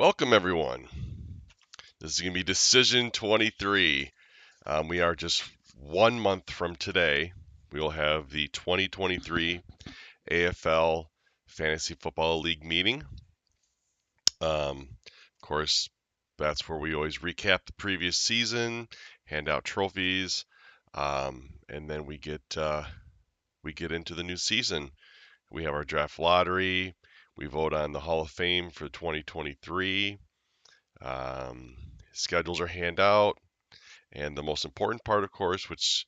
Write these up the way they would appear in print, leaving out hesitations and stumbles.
Welcome, everyone. This is going to be Decision 23. We are just 1 month from today. We will have the 2023 AFL Fantasy Football League meeting. Of course, that's where we always recap the previous season, hand out trophies, and then we get into the new season. We have our draft lottery. We vote on the Hall of Fame for 2023. Schedules are handed out, and the most important part, of course, which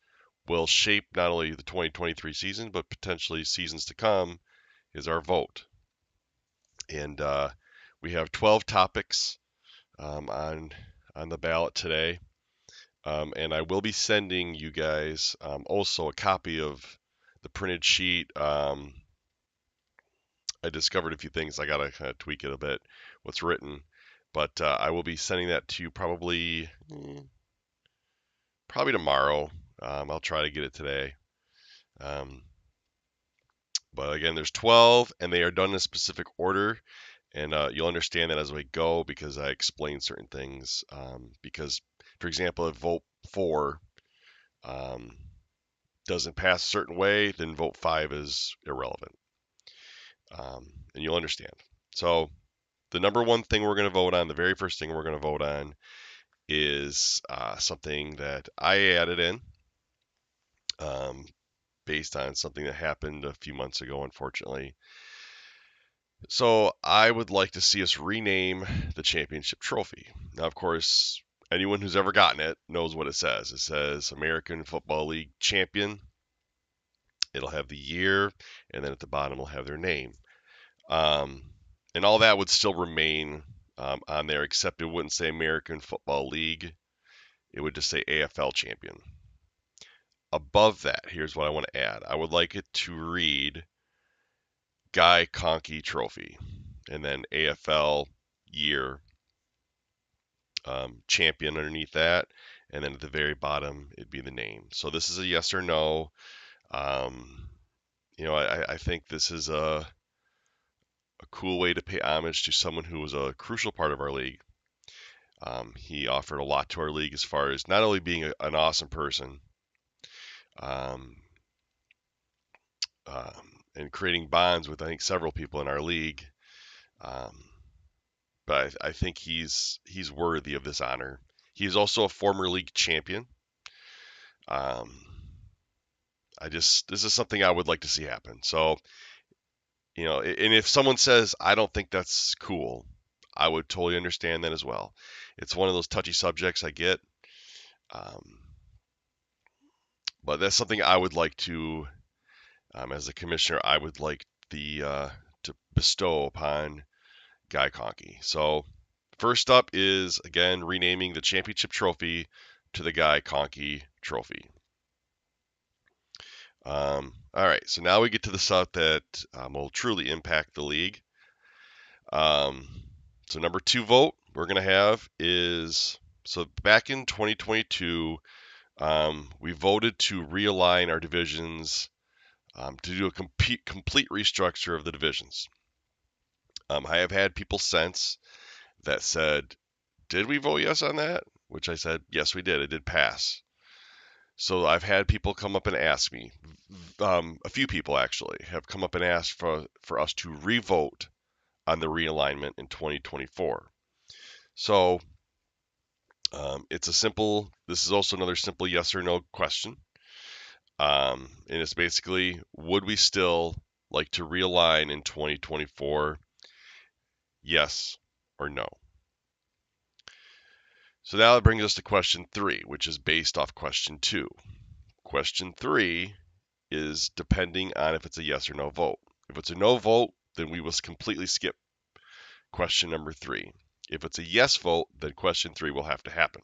will shape not only the 2023 season but potentially seasons to come, is our vote. And we have 12 topics on the ballot today, and I will be sending you guys also a copy of the printed sheet. I discovered a few things. I gotta kind of tweak it a bit, what's written, but I will be sending that to you probably tomorrow. I'll try to get it today. But again, there's 12, and they are done in a specific order, and you'll understand that as we go because I explain certain things. Because, for example, if vote 4 doesn't pass a certain way, then vote 5 is irrelevant, and you'll understand. So the number one thing we're going to vote on, the very first thing we're going to vote on, is something that I added in. Based on something that happened a few months ago, unfortunately. So I would like to see us rename the championship trophy. Now, of course, anyone who's ever gotten it knows what it says. It says American Football League champion. It'll have the year, and then at the bottom will have their name. And all that would still remain on there, except it wouldn't say American Football League. It would just say AFL champion. Above that, here's what I want to add. I would like it to read Guy Conkey Trophy, and then AFL year champion underneath that, and then at the very bottom it'd be the name. So this is a yes or no. I think this is a cool way to pay homage to someone who was a crucial part of our league. He offered a lot to our league as far as not only being an awesome person, and creating bonds with, I think, several people in our league. But I think he's worthy of this honor. He's also a former league champion. This is something I would like to see happen. So, and if someone says I don't think that's cool, I would totally understand that as well. It's one of those touchy subjects, I get, but that's something I would like to, as a commissioner, I would like to bestow upon Guy Conkey. So first up is, again, renaming the championship trophy to the Guy Conkey Trophy. All right, so now we get to the stuff that will truly impact the league. So number 2 vote we're going to have is, so back in 2022, we voted to realign our divisions, to do a complete restructure of the divisions. I have had people since that said, did we vote yes on that? Which I said, yes, we did. It did pass. So I've had people come up and ask me, a few people actually have come up and asked for us to revote on the realignment in 2024. So this is also another simple yes or no question. And it's basically, would we still like to realign in 2024? Yes or no? So now that brings us to question 3, which is based off question 2. Question 3 is depending on if it's a yes or no vote. If it's a no vote, then we will completely skip question number 3. If it's a yes vote, then question 3 will have to happen.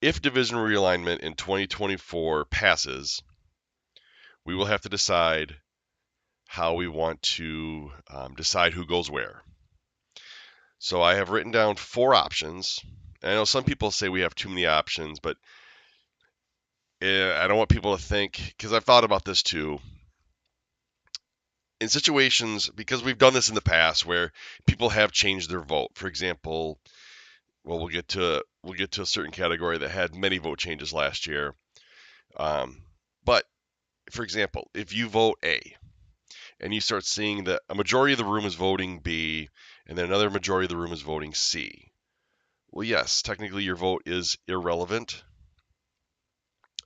If division realignment in 2024 passes, we will have to decide how we want to decide who goes where. So I have written down 4 options. I know some people say we have too many options, but I don't want people to think, because I've thought about this too. in situations, because we've done this in the past where people have changed their vote. For example, well, we'll get to a certain category that had many vote changes last year. But for example, if you vote A and you start seeing that a majority of the room is voting B, and then another majority of the room is voting C. Well, yes, technically your vote is irrelevant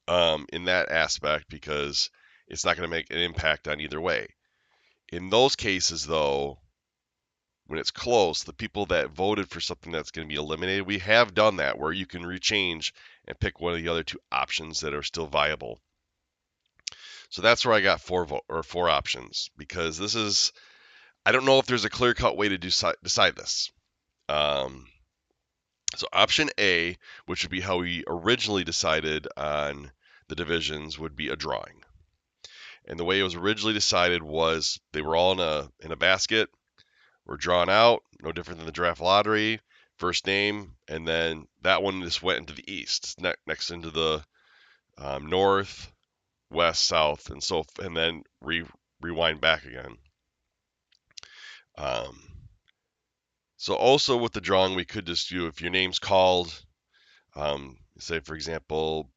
in that aspect because it's not going to make an impact on either way. In those cases, though, when it's close, the people that voted for something that's going to be eliminated, we have done that where you can rechange and pick one of the other two options that are still viable. So that's where I got four options because this is I don't know if there's a clear-cut way to decide this. So option A, which would be how we originally decided on the divisions, would be a drawing. And the way it was originally decided was they were all in a basket, were drawn out, no different than the draft lottery, first name, and then that one just went into the east, next into the north, west, south, and then rewind back again. Um, So also with the drawing, we could just do if your name's called, say for example,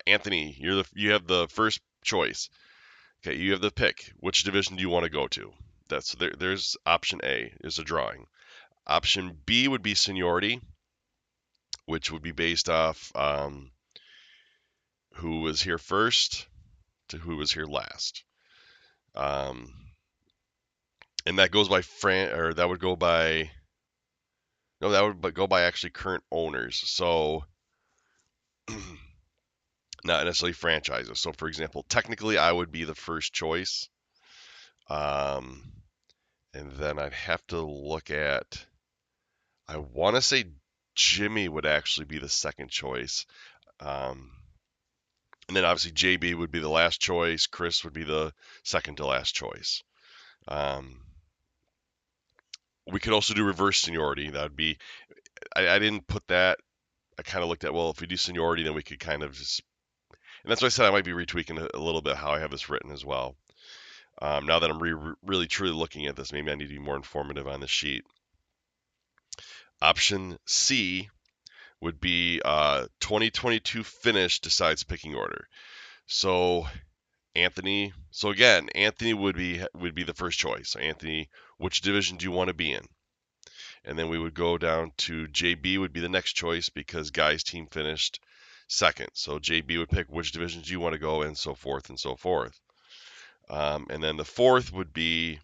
Anthony, you have the first choice. Okay, you have the pick. Which division do you want to go to? There's option A is a drawing. Option B would be seniority, which would be based off who was here first to who was here last. And that goes by that would go by no, that would go by actually current owners. So not necessarily franchises. So, for example, technically I would be the first choice. Um, and then I'd have to look at, I want to say Jimmy would actually be the second choice. And then obviously JB would be the last choice. Chris would be the second to last choice. We could also do reverse seniority. That would be, I didn't put that. I kind of looked at, well, if we do seniority, then we could kind of just, and that's why I said I might be retweaking a little bit how I have this written as well. Now that I'm really truly looking at this, maybe I need to be more informative on the sheet. Option C would be 2022 finish decides picking order. So Anthony would be the first choice. So Anthony, which division do you want to be in? And then we would go down to JB would be the next choice because Guy's team finished second. So JB would pick which divisions you want to go in, so forth and so forth. And then the fourth would be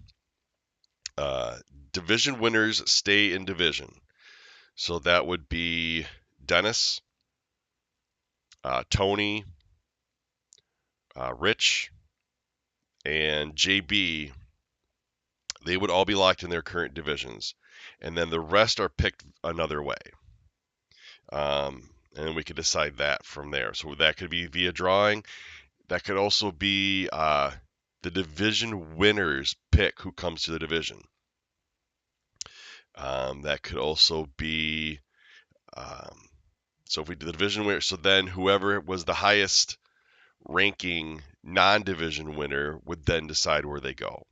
division winners stay in division. So that would be Dennis, Tony, Rich, and JB. They would all be locked in their current divisions. And then the rest are picked another way. And we could decide that from there. So that could be via drawing. That could also be the division winners pick who comes to the division. That could also be so if we do the division winner, so then whoever was the highest ranking non-division winner would then decide where they go.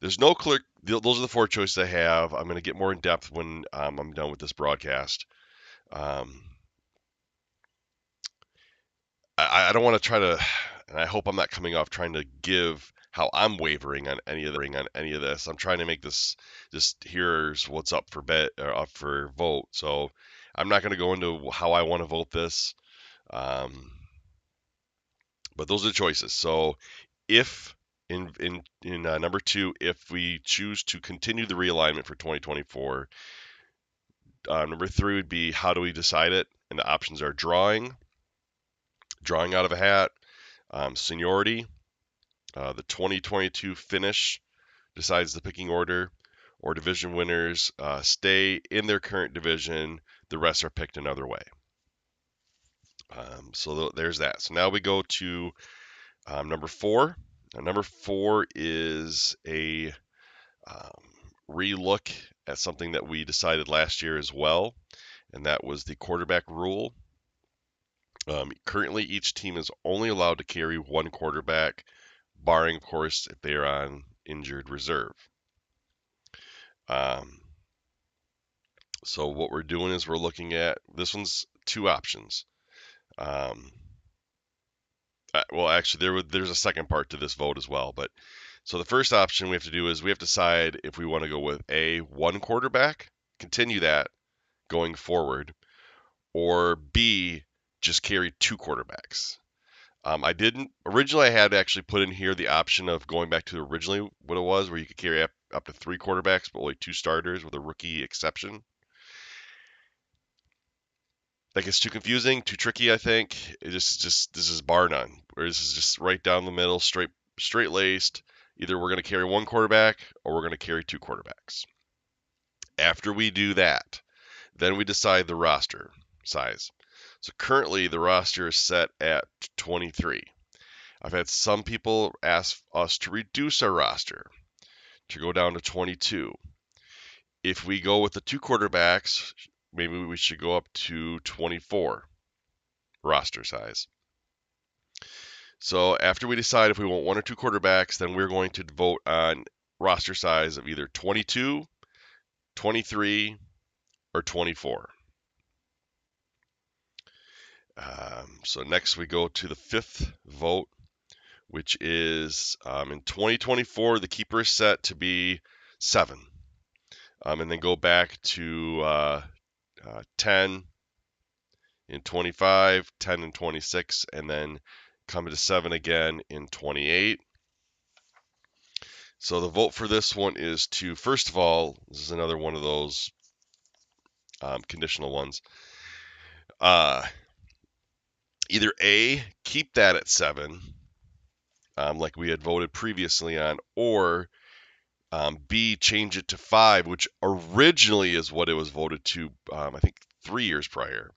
There's no clear. Those are the four choices I have. I'm going to get more in depth when I'm done with this broadcast. I don't want to try to, and I hope I'm not coming off trying to give how I'm wavering on any of this. I'm trying to make this just here's what's up for bet or up for vote. So I'm not going to go into how I want to vote this. But those are the choices. So if in number 2, if we choose to continue the realignment for 2024, number 3 would be how do we decide it? And the options are drawing out of a hat, seniority, the 2022 finish decides the picking order, or division winners stay in their current division. The rest are picked another way. So there's that. So now we go to number 4. Number 4 is a relook at something that we decided last year as well, and that was the quarterback rule. Currently, each team is only allowed to carry one quarterback barring, of course, if they are on injured reserve. So what we're doing is we're looking at, this one's two options. Well, actually, there's a second part to this vote as well. But so the first option we have to do is we have to decide if we want to go with A, one quarterback, continue that going forward, or B, just carry two quarterbacks. I didn't originally. I had actually put in here the option of going back to originally what it was, where you could carry up to three quarterbacks, but only two starters with a rookie exception. That gets too confusing, too tricky. I think it just this is bar none, or this is just right down the middle, straight laced. Either we're going to carry one quarterback or we're going to carry two quarterbacks. After we do that, then we decide the roster size. So currently the roster is set at 23. I've had some people ask us to reduce our roster to go down to 22. If we go with the two quarterbacks, maybe we should go up to 24 roster size. So after we decide if we want one or two quarterbacks, then we're going to vote on roster size of either 22, 23, or 24. So next we go to the fifth vote, which is in 2024, the keeper is set to be 7. And then go back to 10 in 25, 10 in 26, and then come to 7 again in 28. So the vote for this one is to, first of all, this is another one of those conditional ones. Either A, keep that at 7, like we had voted previously on, or B, change it to 5, which originally is what it was voted to, I think, 3 years prior.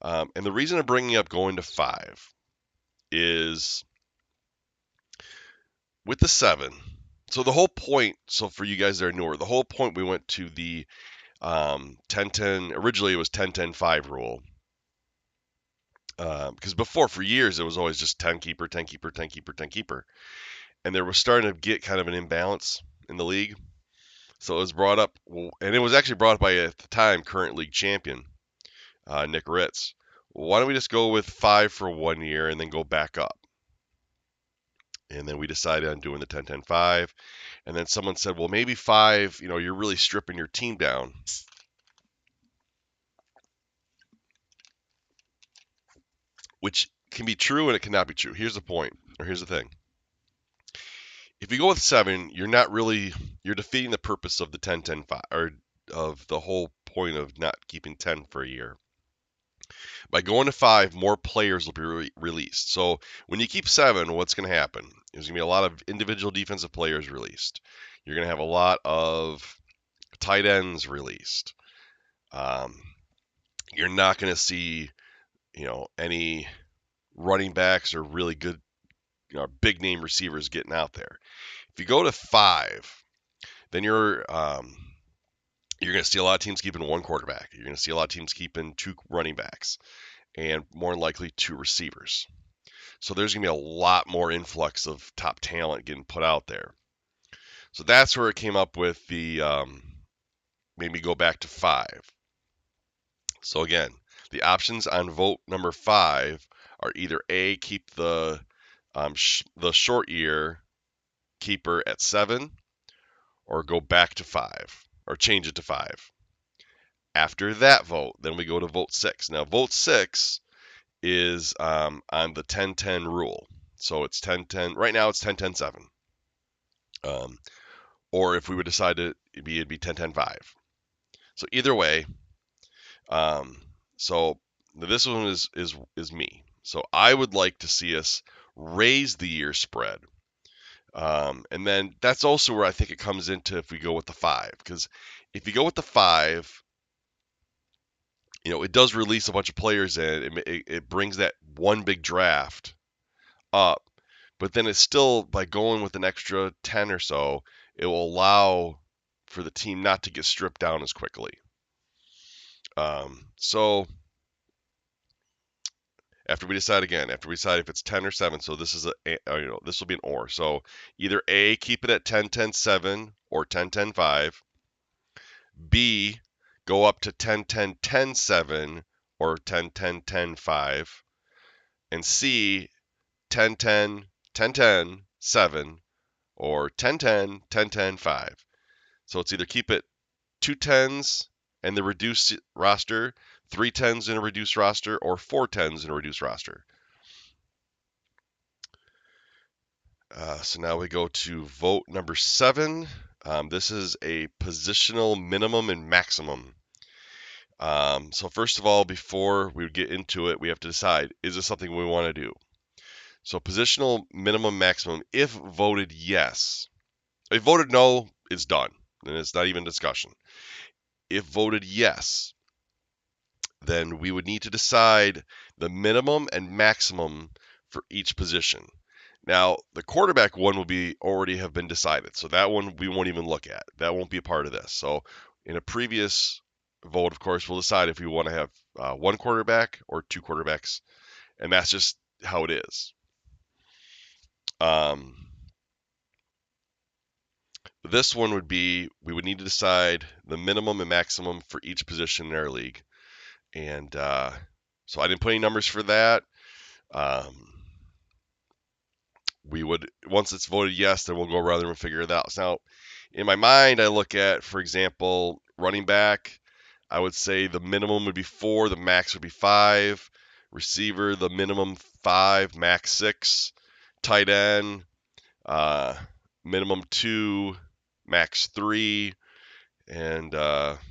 And the reason I'm bringing up going to 5 is with the 7. So the whole point, so for you guys that are newer, the whole point we went to the 10-10, originally it was 10-10-5 rule. Because before, for years, it was always just 10 keeper, 10 keeper, 10 keeper, 10 keeper. And there was starting to get kind of an imbalance in the league. So it was brought up, and it was actually brought up by, at the time, current league champion, Nick Ritz. Why don't we just go with 5 for 1 year and then go back up? And then we decided on doing the 10-10-5. And then someone said, well, maybe 5, you're really stripping your team down. Which can be true and it cannot be true. Here's the point, or here's the thing. If you go with 7, you're defeating the purpose of the 10-10-5, or of the whole point of not keeping 10 for a year. By going to 5, more players will be released. So when you keep 7, what's going to happen? There's going to be a lot of individual defensive players released. You're going to have a lot of tight ends released. You're not going to see, any running backs or really good, big name receivers getting out there. If you go to 5, then you're going to see a lot of teams keeping one quarterback. You're going to see a lot of teams keeping 2 running backs, and more than likely 2 receivers. So there's going to be a lot more influx of top talent getting put out there. So that's where it came up with the made me go back to 5. So again, the options on vote number 5 are either A, keep the short year keeper at 7, or go back to 5, or change it to 5. After that vote, then we go to vote 6. Now, vote 6 is on the 10-10 rule. So it's 10-10. Right now, it's 10-10-7. Or if we would decide to it'd be 10-10-5. So either way, so this one is me. So I would like to see us raise the year spread. And then that's also where I think it comes into if we go with the 5. Because if you go with the 5, it does release a bunch of players in. It brings that one big draft up. But then it's still, by going with an extra 10 or so, it will allow for the team not to get stripped down as quickly. So After we decide again, after we decide if it's 10 or 7, so this is this will be an or. So either A, keep it at 10, 10, 7 or 10, 10, 5. B, go up to 10, 10, 10, 7 or 10, 10, 10, 5. And C, 10, 10, 10, 10, 7 or 10, 10, 10, 10, 5. So it's either keep it 2 10s and the reduced roster, 3 10s in a reduced roster, or 4 10s in a reduced roster. So now we go to vote number 7. This is a positional minimum and maximum. So first of all, before we get into it, we have to decide, is this something we want to do? So positional minimum maximum, if voted yes. If voted no, it's done. And it's not even discussion. If voted yes, then we would need to decide the minimum and maximum for each position. Now, the quarterback one will be already have been decided, so that one we won't even look at. That won't be a part of this. So, in a previous vote, of course, we'll decide if we want to have one quarterback or two quarterbacks, and that's just how it is. This one would be we would need to decide the minimum and maximum for each position in our league, and so I didn't put any numbers for that. We would, once it's voted yes, then we'll go around and figure it out. Now, in my mind, I look at, for example, running back. I would say the minimum would be 4, the max would be 5. Receiver, the minimum 5, max 6. Tight end, minimum 2, max 3. And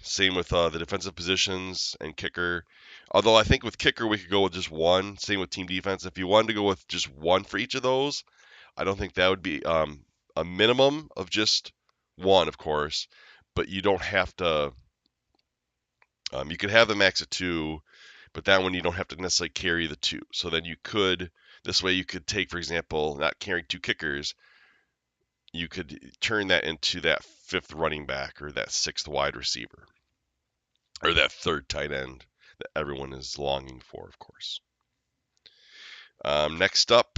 same with the defensive positions and kicker. Although I think with kicker we could go with just one. Same with team defense. If you wanted to go with just one for each of those, I don't think that would be a minimum of just one, of course, but you don't have to. You could have the max of 2, but that one you don't have to necessarily carry the 2. So then you could, this way you could take, for example, not carrying 2 kickers, you could turn that into that 5th running back or that 6th wide receiver or that 3rd tight end that everyone is longing for, of course. Next up,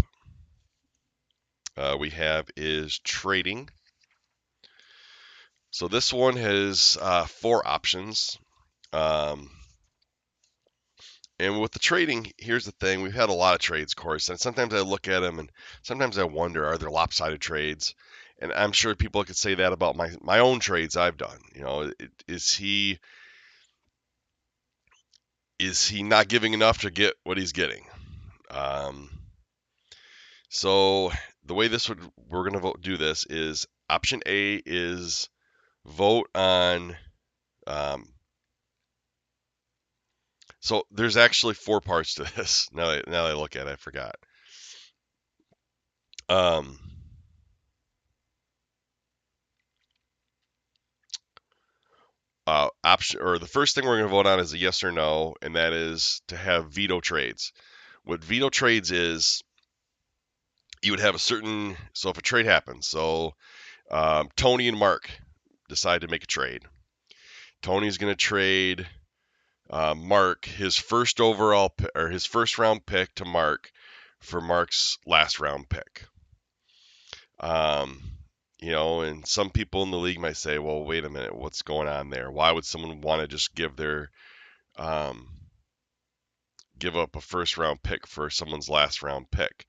we have is trading. So this one has 4 options. And with the trading, here's the thing. We've had a lot of trades, of course, and sometimes I look at them and sometimes I wonder, are there lopsided trades? And I'm sure people could say that about my own trades I've done. You know, is he not giving enough to get what he's getting? So the way we're going to do this is option A is vote on. So there's actually 4 parts to this. Now that I look at it, I forgot. Option or the first thing we're going to vote on is a yes or no, and that is to have veto trades. What veto trades is, you would have a certain. So if a trade happens, so Tony and Mark decide to make a trade. Tony's going to trade Mark his first overall or his first round pick to Mark for Mark's last round pick. You know, and some people in the league might say, well, wait a minute, what's going on there? Why would someone want to just give up a first round pick for someone's last round pick?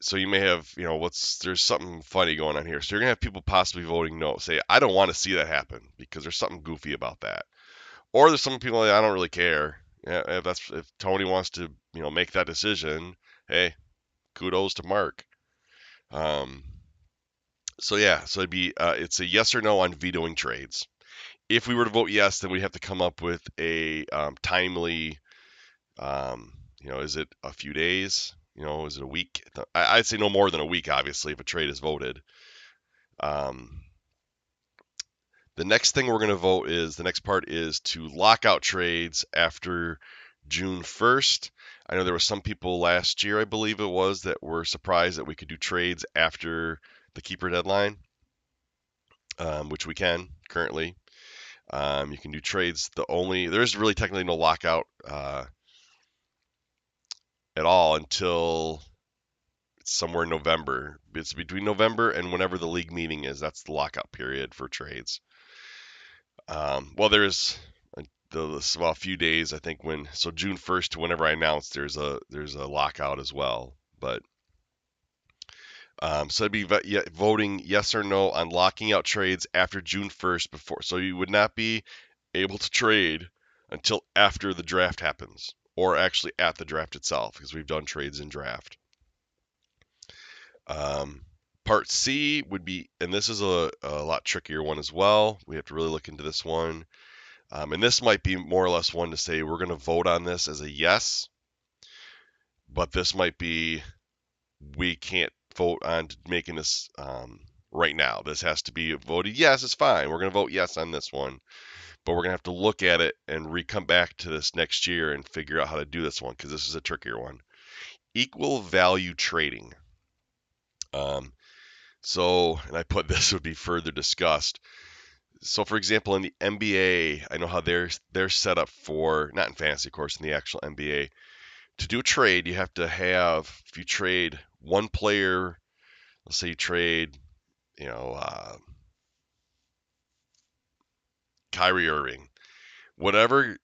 So you may have, you know, there's something funny going on here. So you're gonna have people possibly voting no, say, I don't want to see that happen because there's something goofy about that. Or there's some people that I don't really care. Yeah, if Tony wants to, you know, make that decision, hey, kudos to Mark. So yeah, so it's a yes or no on vetoing trades. If we were to vote yes, then we'd have to come up with a timely. You know, is it a few days? You know, is it a week? I'd say no more than a week, obviously, if a trade is voted. The next thing we're going to vote is the next part is to lock out trades after June 1st. I know there were some people last year, I believe it was, that were surprised that we could do trades after the keeper deadline, which we can currently. You can do trades. There's really technically no lockout at all until it's somewhere in November. It's between November and whenever the league meeting is. That's the lockout period for trades. Well, there's a few days, I think, so June 1st to whenever I announce there's a lockout as well. But so it'd be voting yes or no on locking out trades after June 1st before. So you would not be able to trade until after the draft happens, or actually at the draft itself, because we've done trades in draft. Part C would be, and this is a lot trickier one as well. We have to really look into this one. And this might be more or less one to say we're going to vote on this as a yes, but this might be we can't vote on making this right now. This has to be voted yes, it's fine. We're going to vote yes on this one, but we're going to have to look at it and come back to this next year and figure out how to do this one because this is a trickier one. Equal value trading. And I put this would be further discussed. So, for example, in the NBA, I know how they're set up for, not in fantasy, of course, in the actual NBA. To do a trade, you have to have, if you trade one player, let's say you trade, Kyrie Irving, whatever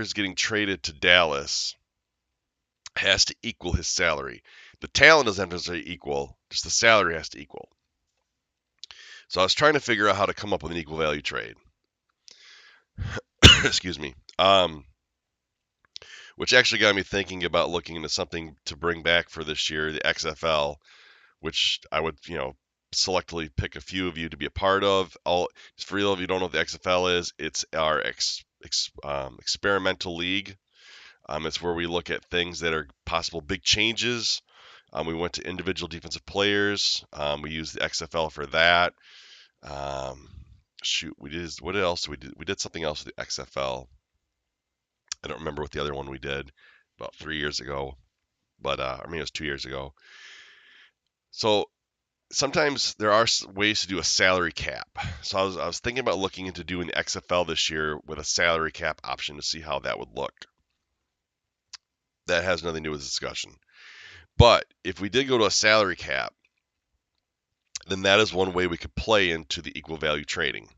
is getting traded to Dallas has to equal his salary. The talent doesn't have to equal, just the salary has to equal. So I was trying to figure out how to come up with an equal value trade. Excuse me. Which actually got me thinking about looking into something to bring back for this year, the XFL, which I would, selectively pick a few of you to be a part of. Just for real, if you don't know what the XFL is, it's our experimental league. It's where we look at things that are possible big changes. We went to individual defensive players. We used the XFL for that. What else did we do? We did something else with the XFL. I don't remember what the other one we did about 3 years ago, but it was 2 years ago. So sometimes there are ways to do a salary cap. So I was thinking about looking into doing the XFL this year with a salary cap option to see how that would look. That has nothing to do with this discussion. But if we did go to a salary cap, then that is one way we could play into the equal value trading.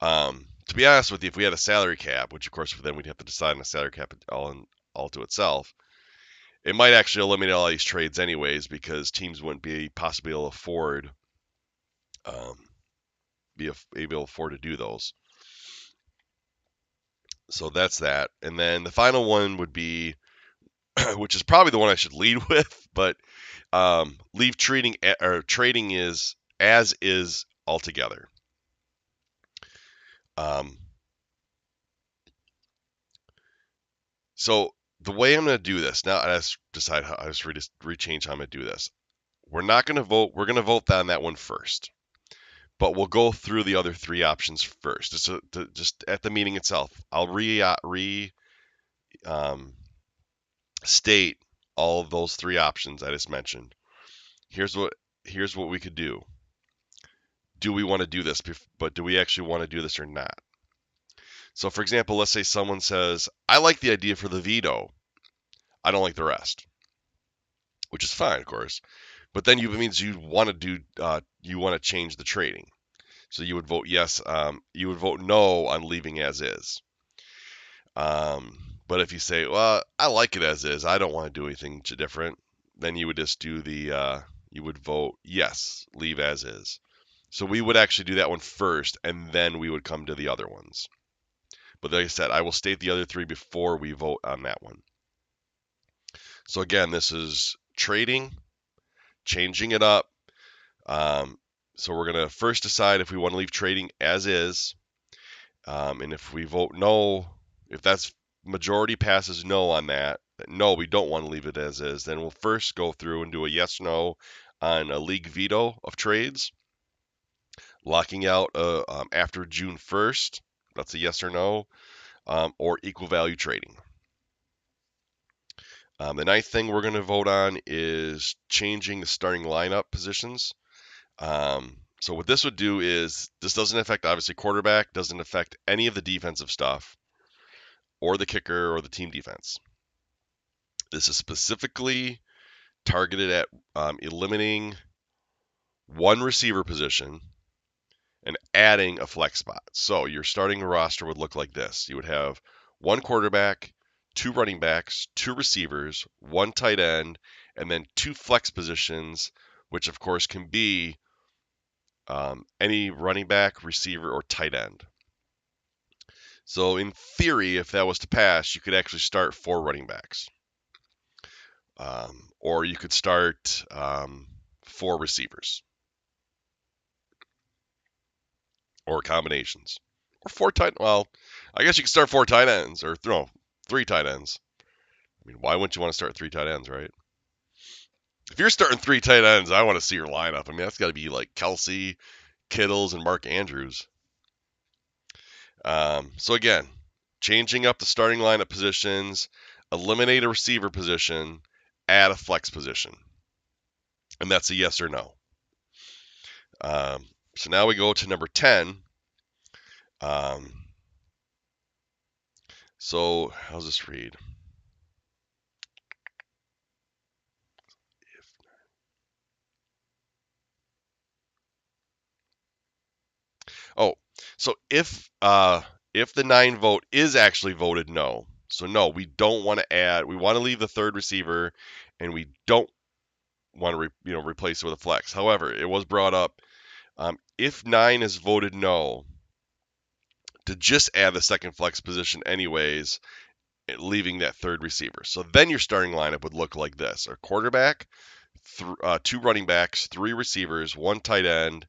To be honest with you, if we had a salary cap, which of course then we'd have to decide on a salary cap all to itself, it might actually eliminate all these trades anyways because teams wouldn't be possibly able to afford to do those. So that's that. And then the final one would be, which is probably the one I should lead with, but leave trading is as is altogether. So the way I'm going to do this now, I just decide how I just rechange how I'm going to do this. We're not going to vote. We're going to vote on that one first, but we'll go through the other three options first. Just at the meeting itself, I'll state all of those three options I just mentioned. Here's what we could do. Do we want to do this? But do we actually want to do this or not? So, for example, let's say someone says, "I like the idea for the veto. I don't like the rest," which is fine, of course. But then it means you want to change the trading. So you would vote yes. You would vote no on leaving as is. But if you say, "Well, I like it as is. I don't want to do anything different," then you would just do you would vote yes, leave as is. So we would actually do that one first, and then we would come to the other ones. But like I said, I will state the other three before we vote on that one. So again, this is trading, changing it up. So we're going to first decide if we want to leave trading as is. And if we vote no, if that's majority passes no on that, no, we don't want to leave it as is, then we'll first go through and do a yes no on a league veto of trades. Locking out after June 1st, that's a yes or no, or equal value trading. The ninth thing we're going to vote on is changing the starting lineup positions. So what this would do is this doesn't affect, obviously, quarterback, doesn't affect any of the defensive stuff or the kicker or the team defense. This is specifically targeted at eliminating one receiver position and adding a flex spot. So your starting roster would look like this. You would have one quarterback, two running backs, two receivers, one tight end, and then two flex positions, which of course can be any running back, receiver, or tight end. So in theory, if that was to pass, you could actually start four running backs. Or you could start four receivers. Or combinations. Or four tight. Well, I guess you could start four tight ends, or no, three tight ends. I mean, why wouldn't you want to start three tight ends, right? If you're starting three tight ends, I want to see your lineup. I mean, that's got to be like Kelsey, Kittles, and Mark Andrews. So again, changing up the starting lineup positions, eliminate a receiver position, add a flex position, and that's a yes or no. So now we go to number 10. So how's this read? Oh, so if the 9 vote is actually voted no, so no, we don't want to add. We want to leave the third receiver, and we don't want to replace it with a flex. However, it was brought up if 9 is voted no, to just add the second flex position anyways, leaving that third receiver. So then your starting lineup would look like this: a quarterback, two running backs, three receivers, one tight end,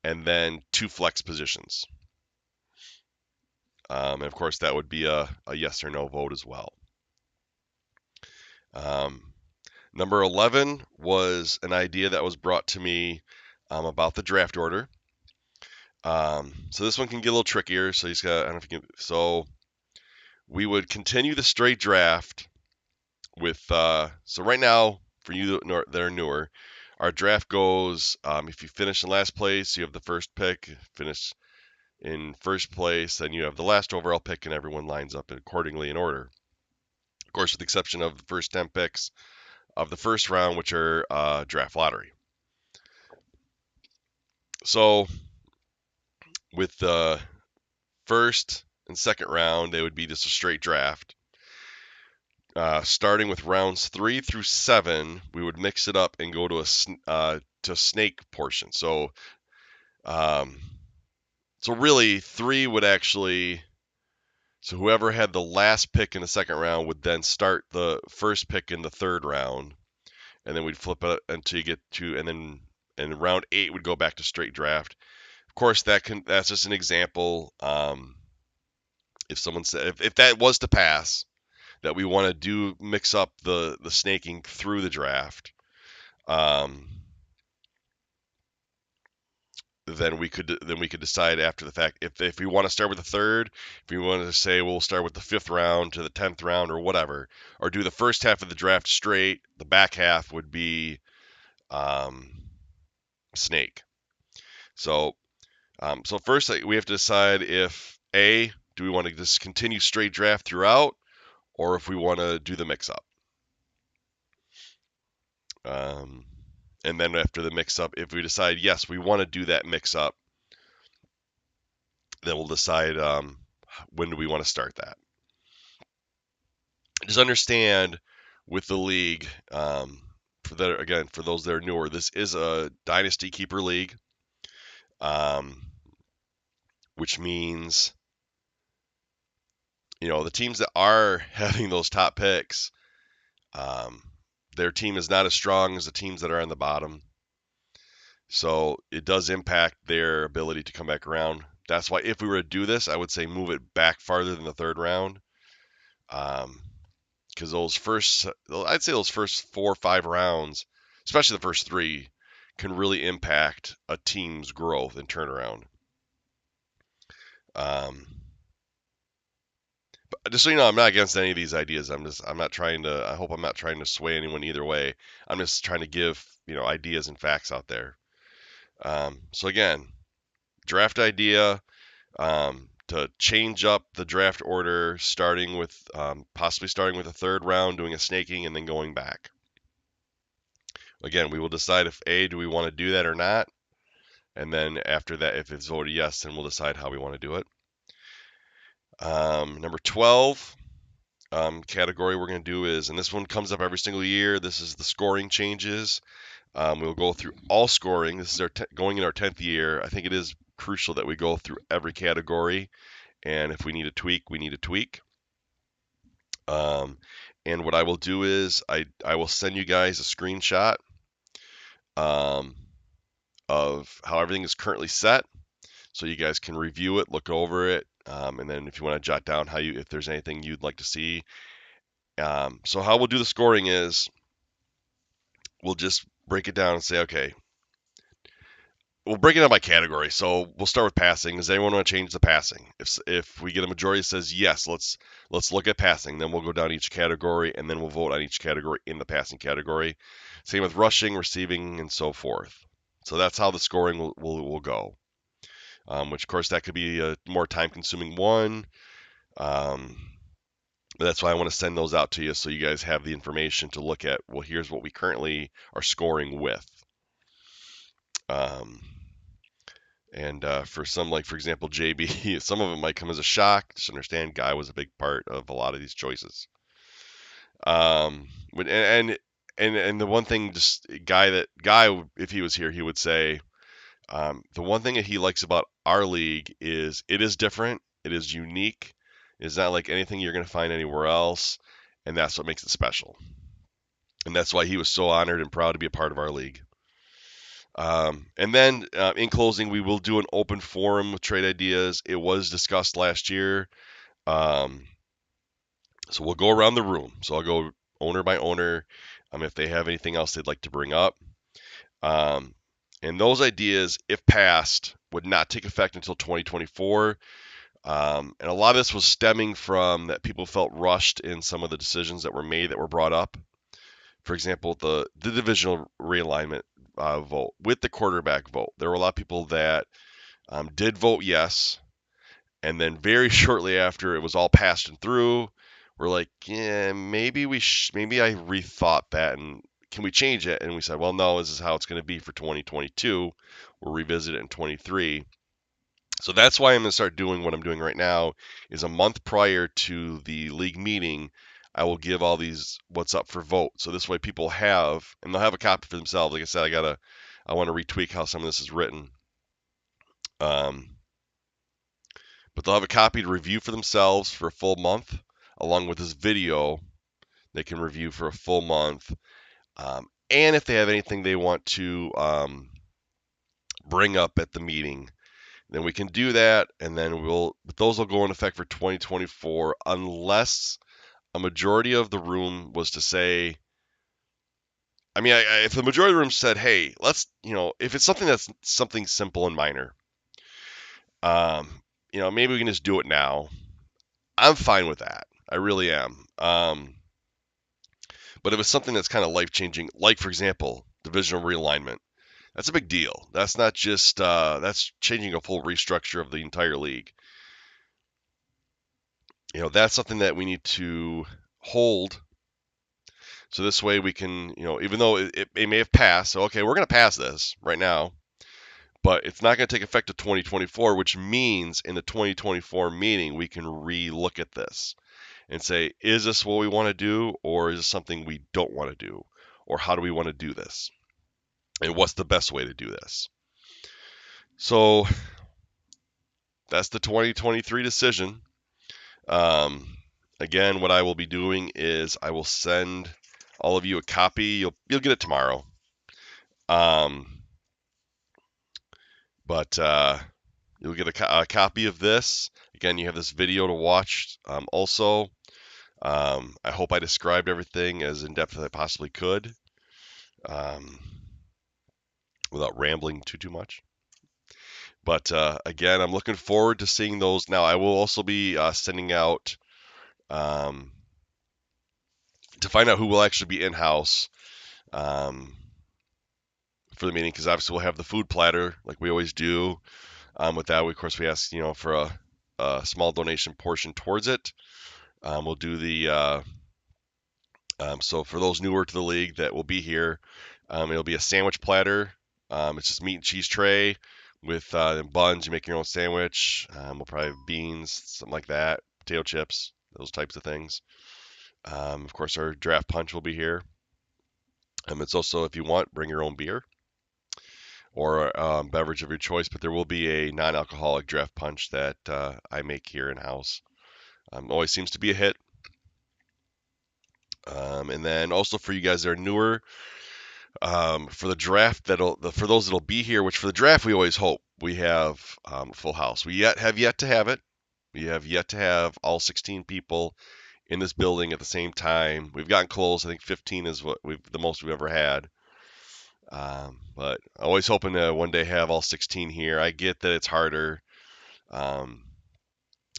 and then two flex positions. And of course, that would be a yes or no vote as well. Number 11 was an idea that was brought to me about the draft order. So this one can get a little trickier. So he's got, I don't know if you can, so we would continue the straight draft with, so right now, for you that are newer, our draft goes, if you finish in last place, you have the first pick. Finish in first place, then you have the last overall pick, and everyone lines up accordingly in order. Of course, with the exception of the first 10 picks of the first round, which are draft lottery. So with the first and second round, they would be just a straight draft. Starting with rounds 3 through 7, we would mix it up and go to a snake portion. So really 3 would actually. So whoever had the last pick in the second round would then start the first pick in the third round, and then we'd flip it until you get to, and then in round 8 would go back to straight draft. Of course, that's just an example. If someone said if that was to pass, that we want to mix up the snaking through the draft, then we could decide after the fact if we want to start with the third, if we want to say we'll start with the 5th round to the 10th round or whatever, or do the first half of the draft straight, the back half would be snake. So first we have to decide if do we want to just continue straight draft throughout, or if we want to do the mix up. And then after the mix up, if we decide yes, we want to do that mix up, then we'll decide when do we want to start that. Just understand with the league, for those that are newer, this is a dynasty keeper league, which means the teams that are having those top picks, their team is not as strong as the teams that are on the bottom. So it does impact their ability to come back around. That's why if we were to do this, I would say move it back farther than the third round. Because I'd say those first 4 or 5 rounds, especially the first 3, can really impact a team's growth and turnaround. But just so you know, I'm not against any of these ideas. I hope I'm not trying to sway anyone either way. I'm just trying to give, ideas and facts out there. So again, draft idea, to change up the draft order, starting with possibly starting with a third round, doing a snaking, and then going back. Again, we will decide if do we want to do that or not, and then after that, if it's voted yes, then we'll decide how we want to do it. Number 12 category we're going to do is, and this one comes up every single year. This is the scoring changes. We'll go through all scoring. This is our going in our 10th year. I think it is crucial that we go through every category, and if we need a tweak, we need a tweak. And what I will do is I will send you guys a screenshot of how everything is currently set, so you guys can review it, look over it, and then if you want to jot down if there's anything you'd like to see. So how we'll do the scoring is we'll just break it down and say, okay, we'll break it down by category. So we'll start with passing. Does anyone want to change the passing? If we get a majority that says yes, let's look at passing. Then we'll go down each category, and then we'll vote on each category in the passing category. Same with rushing, receiving, and so forth. So that's how the scoring will go. Which, of course, that could be a more time-consuming one. That's why I want to send those out to you so you guys have the information to look at. Well, here's what we currently are scoring with. And for some, like for example, JB, some of it might come as a shock. Just understand, Guy was a big part of a lot of these choices. And the one thing, just Guy, if he was here, he would say, the one thing that he likes about our league is it is different, it is unique, it's not like anything you're going to find anywhere else, and that's what makes it special. And that's why he was so honored and proud to be a part of our league. And then in closing, we will do an open forum with trade ideas. It was discussed last year. So we'll go around the room. So I'll go owner by owner if they have anything else they'd like to bring up. And those ideas, if passed, would not take effect until 2024. And a lot of this was stemming from that people felt rushed in some of the decisions that were made that were brought up. For example, the divisional realignment vote with the quarterback vote. There were a lot of people that did vote yes, and then very shortly after it was all passed and through, we're like, yeah, maybe I rethought that, and can we change it? And we said, well, no, this is how it's going to be for 2022. We'll revisit it in 23. So that's why I'm going to start doing what I'm doing right now. Is a month prior to the league meeting, I will give all these what's up for vote. So this way people have, and they'll have a copy for themselves. Like I said, I want to retweak how some of this is written. But they'll have a copy to review for themselves for a full month, along with this video they can review for a full month. And if they have anything they want to bring up at the meeting, then we can do that, and then those will go in effect for 2024 unless a majority of the room was to say, I mean, if the majority of the room said, hey, let's, if it's something that's something simple and minor, maybe we can just do it now. I'm fine with that. I really am. But if it's something that's kind of life-changing, like, for example, divisional realignment, that's a big deal. That's not just, that's changing a full restructure of the entire league. That's something that we need to hold. So this way we can, even though it may have passed, so okay, we're going to pass this right now, but it's not going to take effect to 2024, which means in the 2024 meeting, we can re-look at this and say, is this what we want to do, or is this something we don't want to do, or how do we want to do this, and what's the best way to do this? So that's the 2023 decision. Again, what I will be doing is I will send all of you a copy. You'll get it tomorrow. But you'll get a copy of this. Again, you have this video to watch also. I hope I described everything as in depth as I possibly could without rambling too much. But again, I'm looking forward to seeing those. Now, I will also be sending out to find out who will actually be in-house for the meeting, because obviously we'll have the food platter like we always do. With that, of course, we ask, for a small donation portion towards it. We'll do the so for those newer to the league that will be here, it'll be a sandwich platter. It's just meat and cheese tray with buns. You make your own sandwich. We'll probably have beans, something like that, potato chips, those types of things. Of course, our draft punch will be here. It's also, if you want, bring your own beer or beverage of your choice, but there will be a non-alcoholic draft punch that I make here in house. Always seems to be a hit. And then also for you guys that are newer, for the draft for those that'll be here, which for the draft we always hope we have full house. We have yet to have it. We have yet to have all 16 people in this building at the same time. We've gotten close. I think 15 is the most we've ever had. But always hoping to one day have all 16 here. I get that it's harder. Um,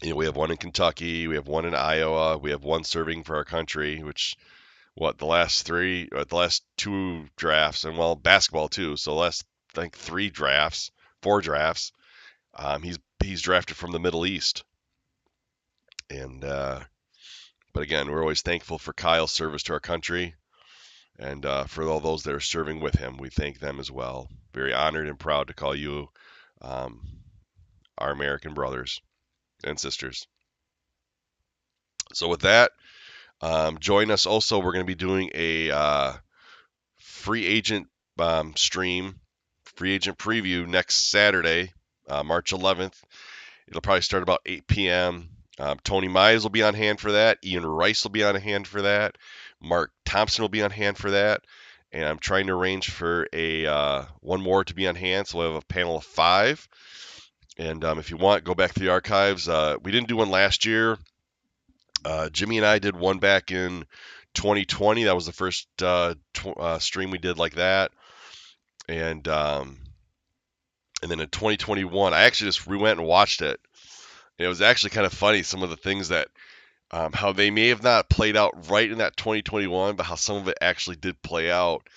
we have one in Kentucky, we have one in Iowa, we have one serving for our country, which the last two drafts, and well, basketball too. So last, I think, four drafts. He's drafted from the Middle East, and but again, we're always thankful for Kyle's service to our country, and for all those that are serving with him, we thank them as well. Very honored and proud to call you um, our American brothers and sisters. So with that, join us also. We're going to be doing a free agent free agent preview next Saturday, March 11th. It'll probably start about 8 p.m. Tony Mize will be on hand for that. Ian Rice will be on hand for that. Mark Thompson will be on hand for that. And I'm trying to arrange for a one more to be on hand, so we'll have a panel of 5. And if you want, go back to the archives. We didn't do one last year. Jimmy and I did one back in 2020. That was the first stream we did like that. And then in 2021, I actually just went and watched it. And it was actually kind of funny, some of the things that how they may have not played out right in that 2021, but how some of it actually did play out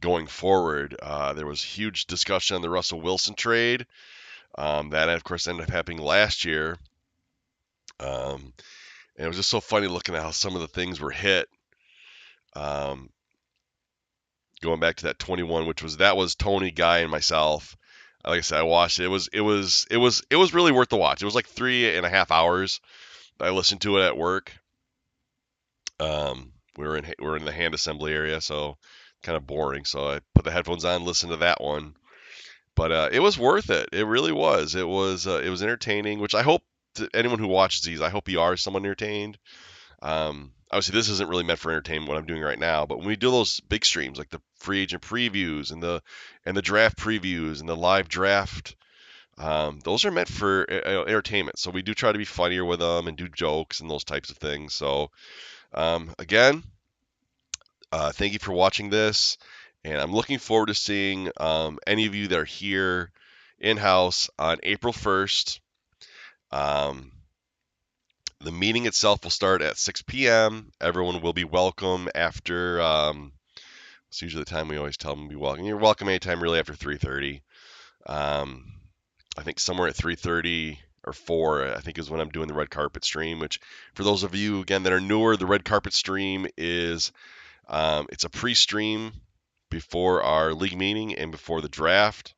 going forward. There was huge discussion on the Russell Wilson trade. That, of course, ended up happening last year. And it was just so funny looking at how some of the things were hit. Going back to that 21, that was Tony, Guy, and myself. Like I said, I watched it. It was really worth the watch. It was like 3.5 hours. I listened to it at work. We were in the hand assembly area, so kind of boring. So I put the headphones on, listened to that one. But it was worth it. It really was. It was entertaining. Which I hope anyone who watches these, I hope you are somewhat entertained. Obviously, this isn't really meant for entertainment, what I'm doing right now. But when we do those big streams, like the free agent previews and the draft previews and the live draft, those are meant for entertainment. So we do try to be funnier with them and do jokes and those types of things. So again, thank you for watching this, and I'm looking forward to seeing any of you that are here in-house on April 1st. The meeting itself will start at 6 p.m. Everyone will be welcome after. It's usually the time we always tell them to be welcome. You're welcome anytime really after 3:30. I think somewhere at 3:30 or 4, I think is when I'm doing the red carpet stream. Which, for those of you again that are newer, the red carpet stream is it's a pre-stream before our league meeting and before the draft.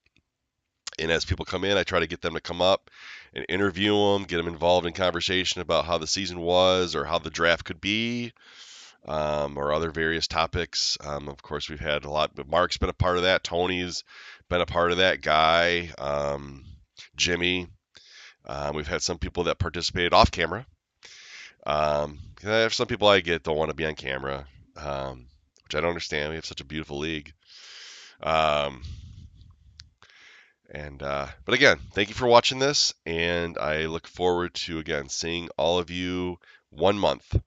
And as people come in, I try to get them to come up and interview them, get them involved in conversation about how the season was or how the draft could be, or other various topics. Of course, we've had a lot, but Mark's been a part of that. Tony's been a part of that. Guy, Jimmy. We've had some people that participated off camera. Some people I get don't want to be on camera, which I don't understand. We have such a beautiful league. But again, thank you for watching this, and I look forward to, again, seeing all of you 1 month.